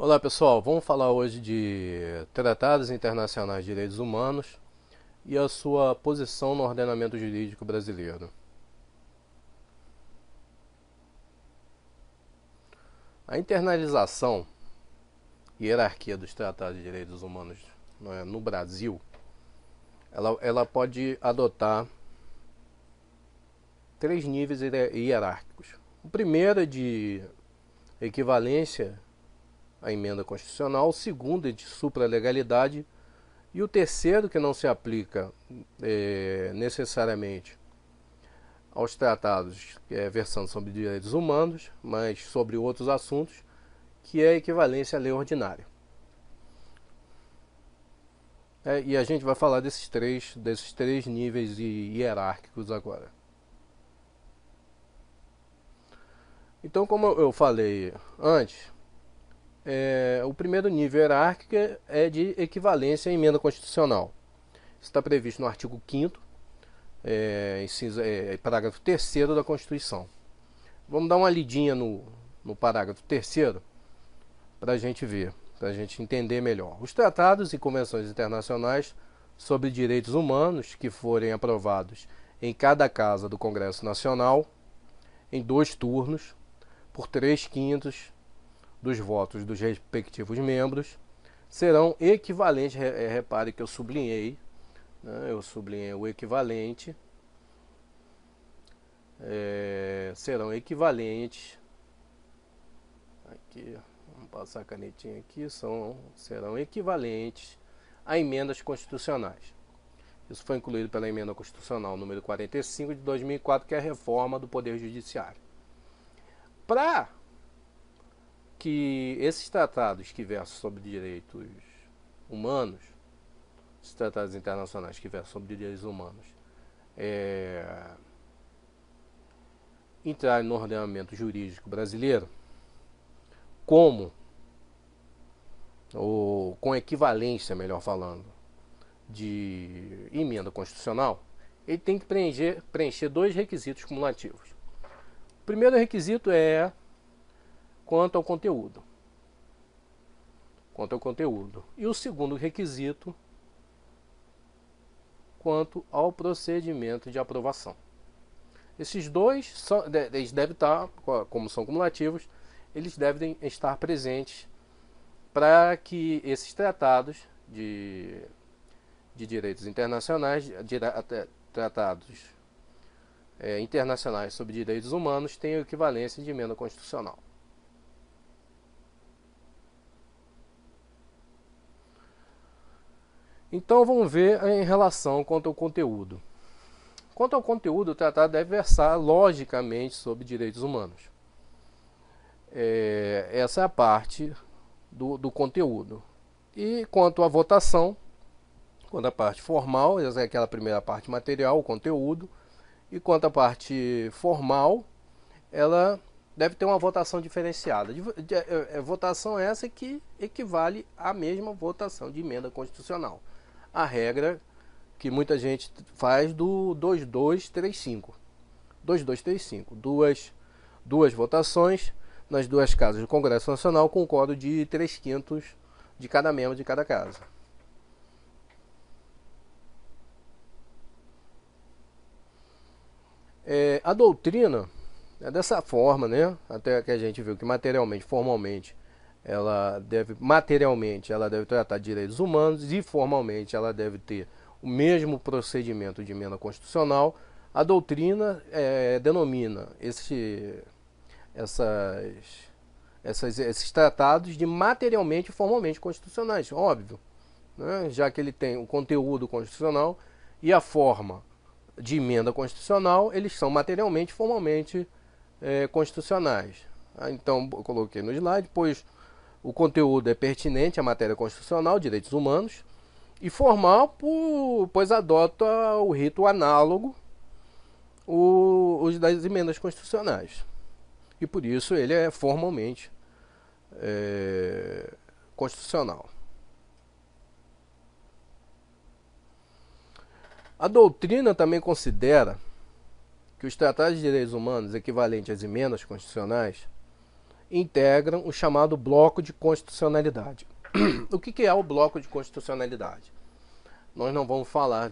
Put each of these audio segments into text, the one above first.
Olá pessoal, vamos falar hoje de tratados internacionais de direitos humanos e a sua posição no ordenamento jurídico brasileiro. A internalização e hierarquia dos tratados de direitos humanos no Brasil, ela pode adotar três níveis hierárquicos. O primeiro é de equivalência à emenda constitucional, o segundo é de supralegalidade e o terceiro, que não se aplica necessariamente aos tratados versando sobre direitos humanos, mas sobre outros assuntos, que é a equivalência à lei ordinária. E a gente vai falar desses três níveis hierárquicos agora. Então, como eu falei antes, o primeiro nível hierárquico é de equivalência à emenda constitucional. Isso está previsto no artigo 5º, parágrafo 3º da Constituição. Vamos dar uma lidinha no parágrafo 3º para a gente ver, para a gente entender melhor. Os tratados e convenções internacionais sobre direitos humanos que forem aprovados em cada casa do Congresso Nacional, em 2 turnos, por 3/5 dos votos dos respectivos membros, serão equivalentes, repare que eu sublinhei o equivalente, serão equivalentes, aqui, vamos passar a canetinha aqui, serão equivalentes a emendas constitucionais. Isso foi incluído pela emenda constitucional número 45 de 2004, que é a reforma do Poder Judiciário. Para que esses tratados que versam sobre direitos humanos, os tratados internacionais que versam sobre direitos humanos, entrarem no ordenamento jurídico brasileiro, ou com equivalência, melhor falando, de emenda constitucional, ele tem que preencher 2 requisitos cumulativos. O primeiro requisito é quanto ao conteúdo. E o segundo requisito, quanto ao procedimento de aprovação. Esses dois, eles devem estar, como são cumulativos, eles devem estar presentes para que esses tratados de direitos internacionais, tratados internacionais sobre direitos humanos, tenham equivalência de emenda constitucional. Então vamos ver em relação quanto ao conteúdo. Quanto ao conteúdo, o tratado deve versar logicamente sobre direitos humanos. Essa é a parte do conteúdo. E quanto à votação, quanto à parte formal, essa é aquela primeira parte material, o conteúdo. E quanto à parte formal, ela deve ter uma votação diferenciada. Votação essa que equivale à mesma votação de emenda constitucional. A regra que muita gente faz do 2235. 2235. Duas votações nas 2 casas do Congresso Nacional com quórum de 3/5 de cada membro de cada casa. A doutrina é dessa forma, né? Até que a gente viu que materialmente, formalmente, ela deve tratar de direitos humanos e formalmente ela deve ter o mesmo procedimento de emenda constitucional. A doutrina denomina esses tratados de materialmente e formalmente constitucionais, óbvio, né? Já que ele tem o conteúdo constitucional e a forma de emenda constitucional, eles são materialmente e formalmente constitucionais. Então, eu coloquei no slide, pois o conteúdo é pertinente à matéria constitucional, direitos humanos, e formal, pois adota o rito análogo os das emendas constitucionais. E por isso ele é formalmente constitucional. A doutrina também considera que os tratados de direitos humanos equivalentes às emendas constitucionais, integram o chamado bloco de constitucionalidade. O que é o bloco de constitucionalidade? Nós não vamos falar,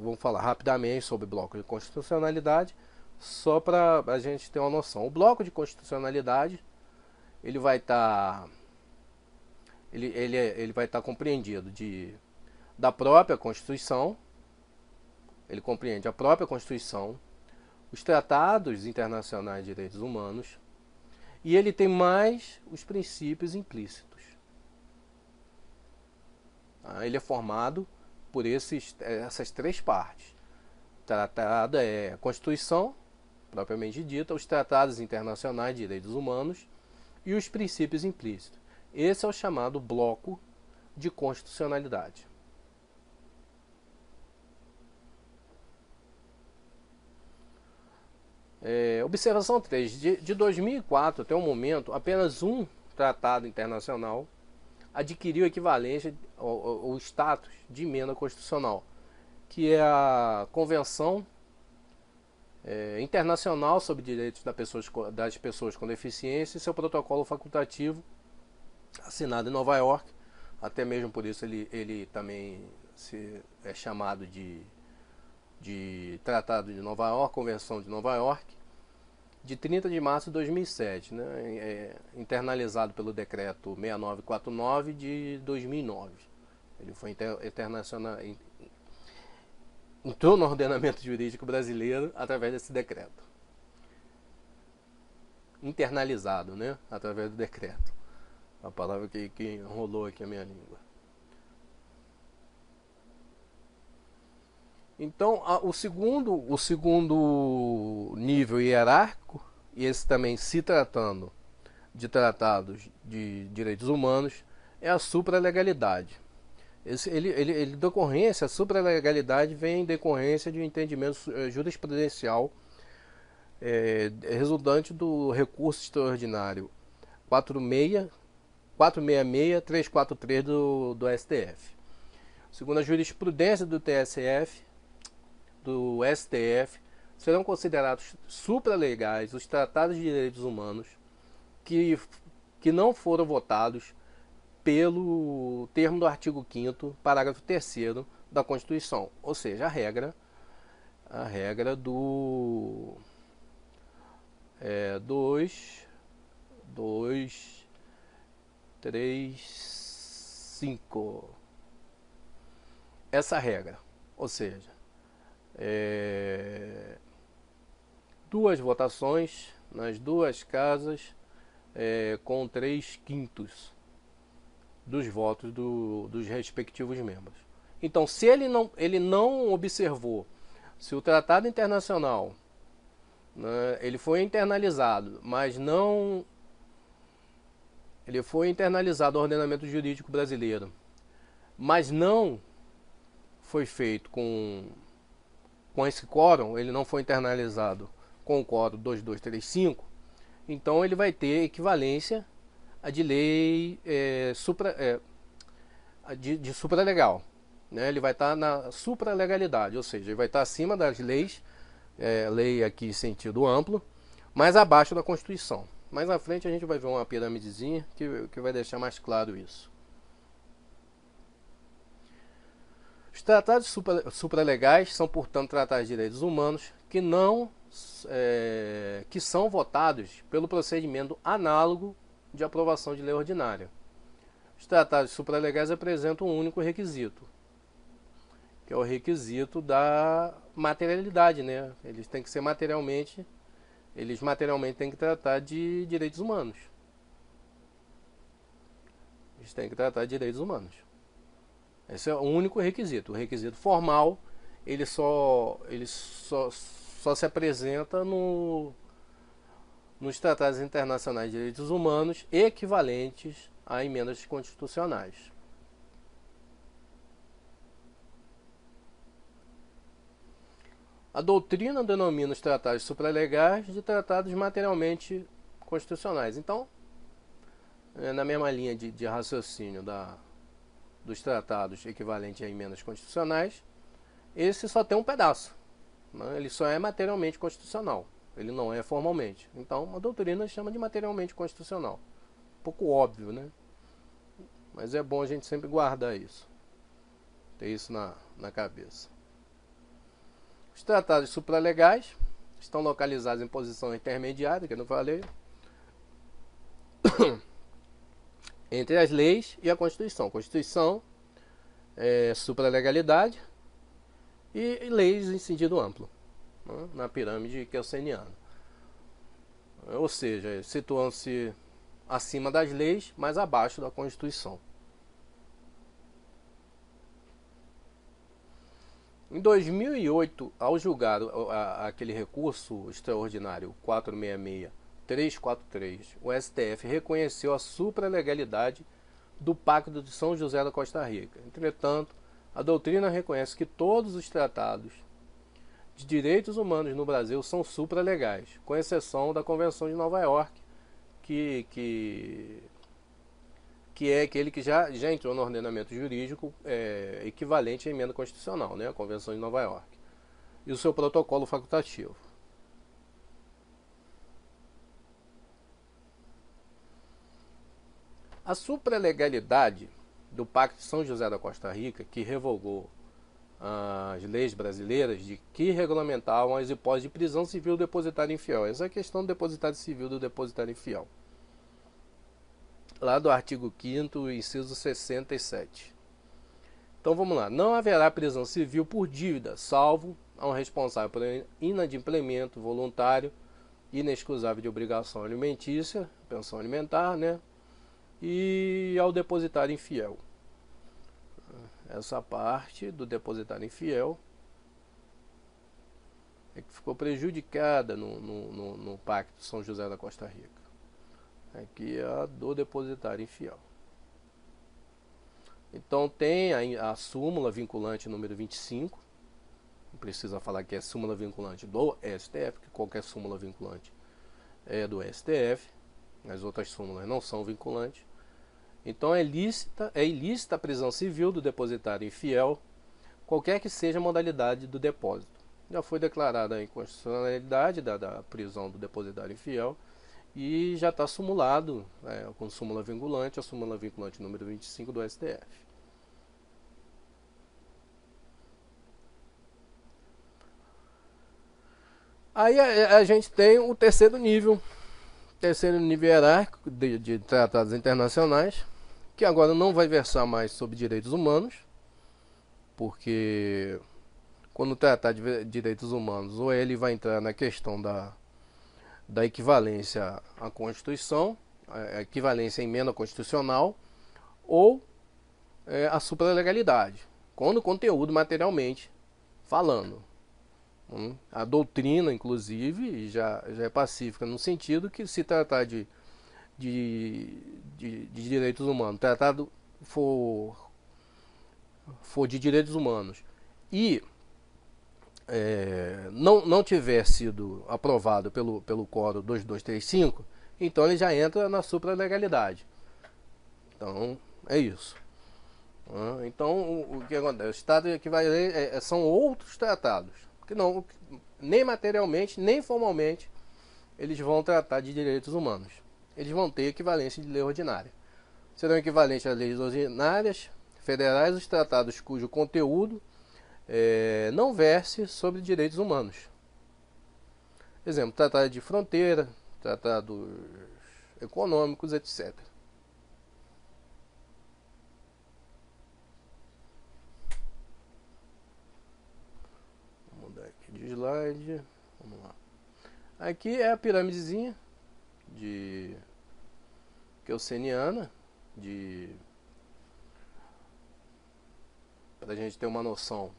vamos falar rapidamente sobre bloco de constitucionalidade, só para a gente ter uma noção. O bloco de constitucionalidade ele vai estar ele vai estar compreendido da própria Constituição. Ele compreende a própria Constituição, os tratados internacionais de direitos humanos, e ele tem mais os princípios implícitos. Ele é formado por essas três partes. Tratado é a Constituição, propriamente dita, os tratados internacionais de direitos humanos e os princípios implícitos. Esse é o chamado bloco de constitucionalidade. Observação 3. De 2004 até o momento, apenas um tratado internacional adquiriu equivalência ou status de emenda constitucional, que é a Convenção Internacional sobre Direitos das Pessoas com Deficiência e seu protocolo facultativo, assinado em Nova York. Até mesmo por isso ele também é chamado de Tratado de Nova York, Convenção de Nova York, de 30 de março de 2007, né? Internalizado pelo Decreto 6949 de 2009. Ele foi entrou no ordenamento jurídico brasileiro através desse decreto. Internalizado, né? Através do decreto. A palavra que enrolou aqui a minha língua. Então, o segundo nível hierárquico, e esse também se tratando de tratados de direitos humanos, é a supralegalidade. A supralegalidade vem em decorrência de um entendimento jurisprudencial resultante do recurso extraordinário 466-343 do STF. Segundo a jurisprudência do STF, serão considerados supralegais os tratados de direitos humanos que não foram votados pelo termo do artigo 5º, parágrafo 3º da Constituição, ou seja, a regra do 235. Essa regra, ou seja, duas votações nas duas casas com 3/5 dos votos dos respectivos membros. Então, se ele não observou se o tratado internacional, né, ele foi internalizado, mas não ele foi internalizado ao ordenamento jurídico brasileiro, mas não foi feito com esse quórum, ele não foi internalizado com o quórum 2235, então ele vai ter equivalência a de lei de supralegal, né? Ele vai estar na supralegalidade, ou seja, ele vai estar acima das leis, lei aqui em sentido amplo, mas abaixo da Constituição. Mais à frente a gente vai ver uma piramidezinha que vai deixar mais claro isso. Os tratados supralegais são, portanto, tratados de direitos humanos que são votados pelo procedimento análogo de aprovação de lei ordinária. Os tratados supralegais apresentam um único requisito, que é o requisito da materialidade, né? Eles têm que ser materialmente têm que tratar de direitos humanos. Eles têm que tratar de direitos humanos. Esse é o único requisito. O requisito formal, ele só se apresenta nos tratados internacionais de direitos humanos equivalentes a emendas constitucionais. A doutrina denomina os tratados supralegais de tratados materialmente constitucionais. Então, na mesma linha de raciocínio dos tratados equivalentes a emendas constitucionais, esse só tem um pedaço, né? Ele só é materialmente constitucional. ele não é formalmente. Então, a doutrina chama de materialmente constitucional. Um pouco óbvio, né? Mas é bom a gente sempre guardar isso, ter isso na cabeça. Os tratados supralegais estão localizados em posição intermediária, que eu não falei, entre as leis e a Constituição. Constituição é supralegalidade e leis em sentido amplo, né, na pirâmide kelseniana. Ou seja, situam-se acima das leis, mas abaixo da Constituição. Em 2008, ao julgar aquele recurso extraordinário 466-343, o STF reconheceu a supralegalidade do Pacto de São José da Costa Rica. Entretanto, a doutrina reconhece que todos os tratados de direitos humanos no Brasil são supralegais, com exceção da Convenção de Nova York, que é aquele que já entrou no ordenamento jurídico equivalente à emenda constitucional, né, a Convenção de Nova York, e o seu protocolo facultativo. A supralegalidade do Pacto de São José da Costa Rica, que revogou as leis brasileiras que regulamentavam as hipóteses de prisão civil do depositário infiel. Essa é a questão do depositário civil do depositário infiel, lá do artigo 5º, inciso 67. Então vamos lá. Não haverá prisão civil por dívida, salvo a um responsável por inadimplemento voluntário inexcusável de obrigação alimentícia, pensão alimentar, né? E ao depositário infiel. Essa parte do depositário infiel é que ficou prejudicada no Pacto de São José da Costa Rica. Aqui é a do depositário infiel. Então tem a súmula vinculante número 25. Não precisa falar que é súmula vinculante do STF, porque qualquer súmula vinculante é do STF. As outras súmulas não são vinculantes. Então é ilícita a prisão civil do depositário infiel, qualquer que seja a modalidade do depósito. Já foi declarada a inconstitucionalidade da prisão do depositário infiel e já está sumulado com súmula vinculante, a súmula vinculante número 25 do STF. Aí a gente tem o terceiro nível hierárquico de tratados internacionais, que agora não vai versar mais sobre direitos humanos, porque quando tratar de direitos humanos, ou ele vai entrar na questão da equivalência à Constituição, a equivalência à emenda constitucional, ou a supralegalidade, quando o conteúdo materialmente falando. A doutrina, inclusive, já é pacífica no sentido que, se tratar de direitos humanos, tratado for de direitos humanos e não tiver sido aprovado pelo Código 2235, então ele já entra na supralegalidade. Então, é isso. Então, o que acontece? O Estado equivalente são outros tratados, que não, nem materialmente, nem formalmente, eles vão tratar de direitos humanos. Eles vão ter equivalência de lei ordinária. Serão equivalentes às leis ordinárias federais os tratados cujo conteúdo não verse sobre direitos humanos. Exemplo, tratado de fronteira, tratados econômicos, etc. Vou mudar aqui de slide. Vamos lá. Aqui é a pirâmidezinha de kelseniana, para a gente ter uma noção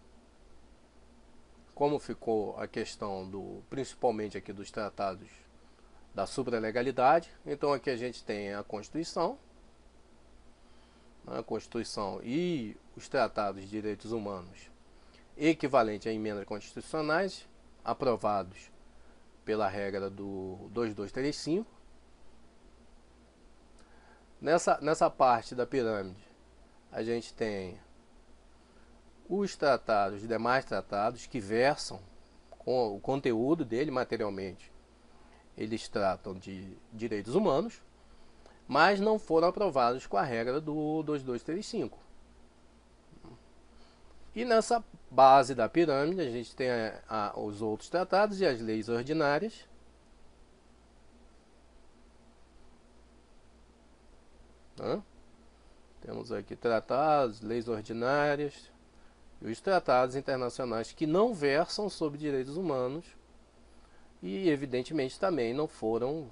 como ficou a questão principalmente aqui dos tratados da supralegalidade. Então aqui a gente tem a Constituição e os tratados de direitos humanos equivalentes a emendas constitucionais aprovados pela regra do 2235. Nessa parte da pirâmide a gente tem os demais tratados que versam com o conteúdo dele materialmente eles tratam de direitos humanos, mas não foram aprovados com a regra do 2235. E nessa base da pirâmide a gente tem os outros tratados e as leis ordinárias. Temos aqui tratados, leis ordinárias e os tratados internacionais que não versam sobre direitos humanos e evidentemente também não foram,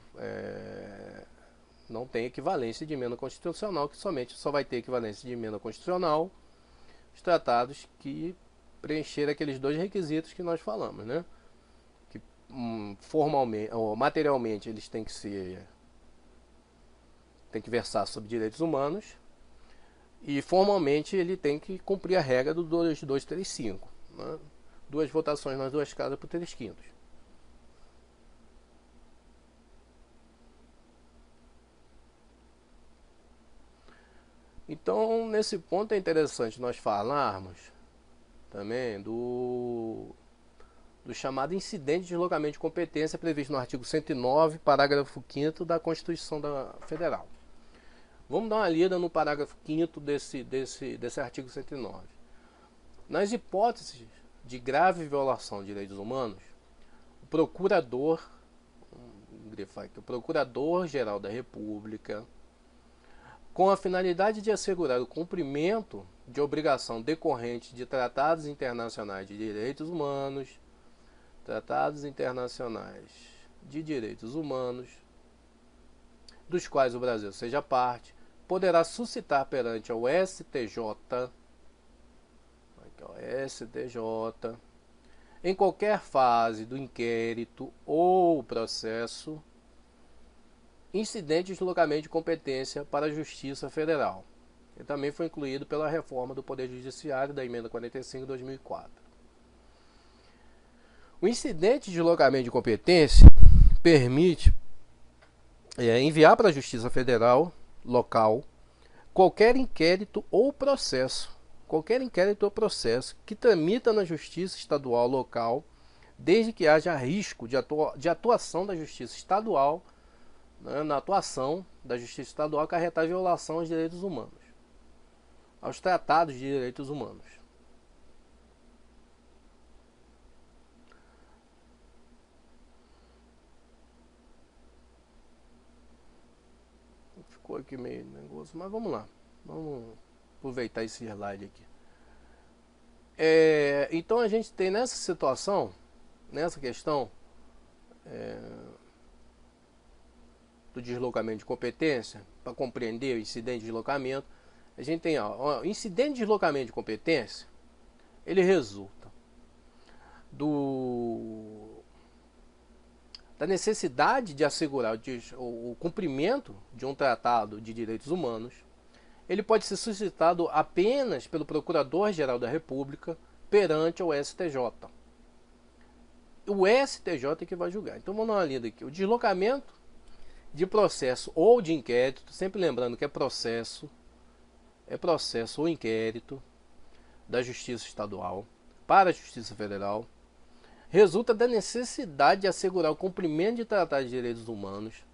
não tem equivalência de emenda constitucional, que somente só vai ter equivalência de emenda constitucional os tratados que preencheram aqueles dois requisitos que nós falamos, né? Que formalmente ou materialmente eles têm que versar sobre direitos humanos e formalmente ele tem que cumprir a regra do 2235, né? 2 votações nas 2 casas por 3/5. Então, nesse ponto é interessante nós falarmos também do chamado incidente de deslocamento de competência previsto no artigo 109, parágrafo 5º da Constituição Federal. Vamos dar uma lida no parágrafo 5º desse artigo 109. Nas hipóteses de grave violação de direitos humanos, o Procurador-Geral da República, com a finalidade de assegurar o cumprimento de obrigação decorrente de tratados internacionais de direitos humanos, dos quais o Brasil seja parte, poderá suscitar perante o STJ, em qualquer fase do inquérito ou processo, incidente de deslocamento de competência para a Justiça Federal. Ele também foi incluído pela reforma do Poder Judiciário da Emenda 45 de 2004. O incidente de deslocamento de competência permite enviar para a Justiça Federal local qualquer inquérito ou processo que tramita na Justiça Estadual local, desde que haja risco de atuação da Justiça Estadual, na atuação da Justiça Estadual, acarretar violação aos direitos humanos, aos tratados de direitos humanos. Ficou aqui meio negócio, mas vamos lá. Vamos aproveitar esse slide aqui. Então a gente tem nessa situação, nessa questão do deslocamento de competência, para compreender o incidente de deslocamento, a gente tem o incidente de deslocamento de competência, ele resulta da necessidade de assegurar o cumprimento de um tratado de direitos humanos. Ele pode ser suscitado apenas pelo Procurador-Geral da República perante o STJ. O STJ é que vai julgar. Então vamos dar uma lida aqui. O deslocamento de processo ou de inquérito, sempre lembrando que é processo ou inquérito da Justiça Estadual para a Justiça Federal, resulta da necessidade de assegurar o cumprimento de tratados de direitos humanos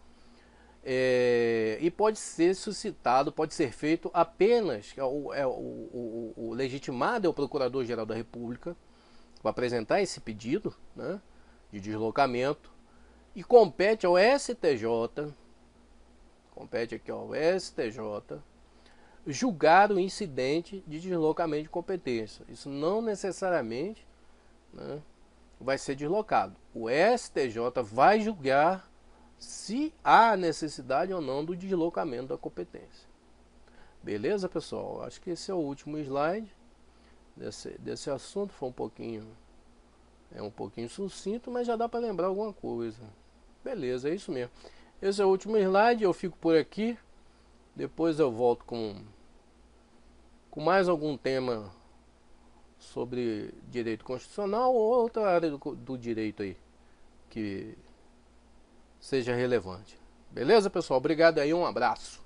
e pode ser suscitado, pode ser feito apenas, o legitimado é o Procurador-Geral da República, para apresentar esse pedido, né, de deslocamento, e compete ao STJ, julgar o incidente de deslocamento de competência. Isso não necessariamente, né, vai ser deslocado. O STJ vai julgar se há necessidade ou não do deslocamento da competência. Beleza, pessoal? Acho que esse é o último slide desse assunto. Foi um pouquinho sucinto, mas já dá para lembrar alguma coisa. Beleza, é isso mesmo. Esse é o último slide, eu fico por aqui. Depois eu volto com mais algum tema sobre direito constitucional ou outra área do direito aí que seja relevante. Beleza, pessoal? Obrigado aí, um abraço.